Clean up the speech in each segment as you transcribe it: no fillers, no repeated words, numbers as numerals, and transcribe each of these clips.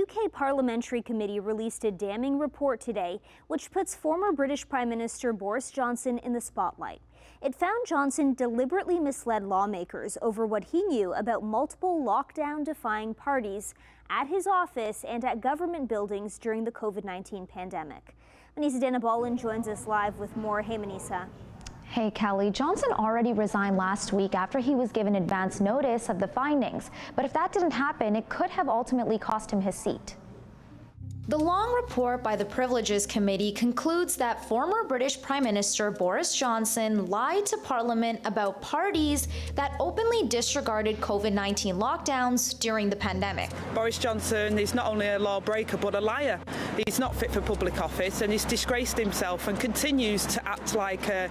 UK Parliamentary Committee released a damning report today, which puts former British Prime Minister Boris Johnson in the spotlight. It found Johnson deliberately misled lawmakers over what he knew about multiple lockdown-defying parties at his office and at government buildings during the COVID-19 pandemic. Manisa Danabalan joins us live with more. Hey, Manisa. Hey, Kelly. Johnson already resigned last week after he was given advance notice of the findings. But if that didn't happen, it could have ultimately cost him his seat. The long report by the Privileges Committee concludes that former British Prime Minister Boris Johnson lied to Parliament about parties that openly disregarded COVID-19 lockdowns during the pandemic. Boris Johnson is not only a lawbreaker but a liar. He's not fit for public office and he's disgraced himself and continues to act like a,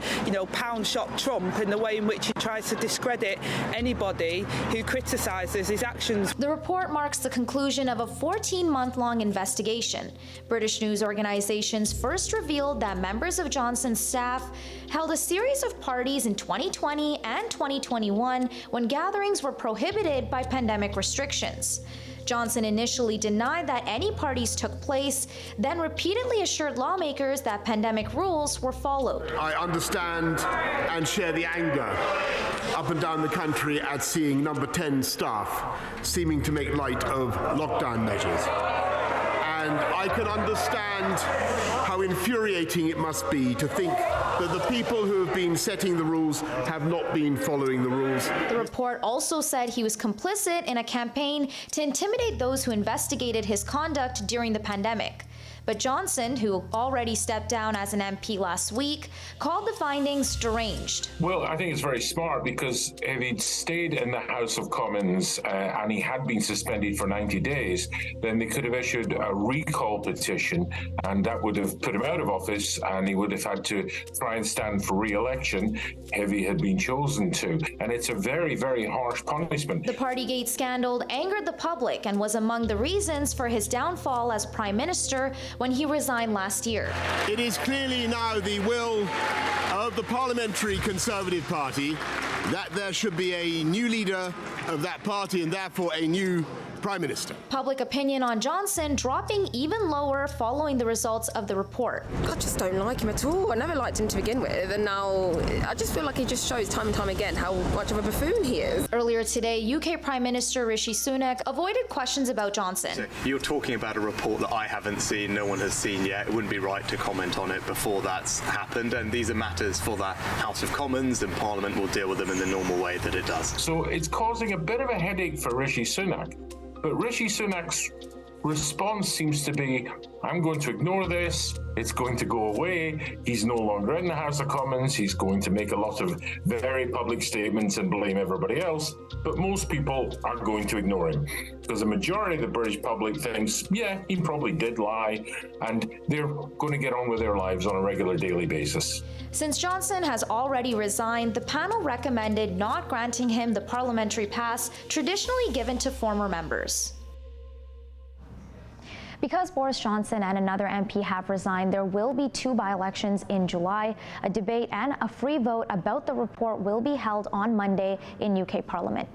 pound shop Trump in the way in which he tries to discredit anybody who criticises his actions. The report marks the conclusion of a 14-month-long investigation. British news organizations first revealed that members of Johnson's staff held a series of parties in 2020 and 2021 when gatherings were prohibited by pandemic restrictions. Johnson initially denied that any parties took place, then repeatedly assured lawmakers that pandemic rules were followed. I understand and share the anger up and down the country at seeing number 10 staff seeming to make light of lockdown measures. And I can understand how infuriating it must be to think that the people who have been setting the rules have not been following the rules. The report also said he was complicit in a campaign to intimidate those who investigated his conduct during the pandemic. But Johnson, who already stepped down as an MP last week, called the findings deranged. Well, I think it's very smart because if he'd stayed in the House of Commons and he had been suspended for 90 days, then they could have issued a recall petition and that would have put him out of office and he would have had to try and stand for re-election if he had been chosen to. And it's a very, very harsh punishment. The partygate scandal angered the public and was among the reasons for his downfall as Prime Minister when he resigned last year. It is clearly now the will of the Parliamentary Conservative Party that there should be a new leader of that party and therefore a new Prime Minister. Public opinion on Johnson dropping even lower following the results of the report. I just don't like him at all. I never liked him to begin with, and now I just feel like he just shows time and time again how much of a buffoon he is. Earlier today, UK Prime Minister Rishi Sunak avoided questions about Johnson. So you're talking about a report that I haven't seen, no one has seen yet. It wouldn't be right to comment on it before that's happened, and these are matters for the House of Commons, and Parliament will deal with them in the normal way that it does. So it's causing a bit of a headache for Rishi Sunak. But Rishi Sunak's response seems to be, I'm going to ignore this, it's going to go away, he's no longer in the House of Commons, he's going to make a lot of very public statements and blame everybody else, but most people are going to ignore him. Because the majority of the British public thinks, yeah, he probably did lie, and they're going to get on with their lives on a regular daily basis. Since Johnson has already resigned, the panel recommended not granting him the parliamentary pass traditionally given to former members. Because Boris Johnson and another MP have resigned, there will be 2 by-elections in July. A debate and a free vote about the report will be held on Monday in UK Parliament.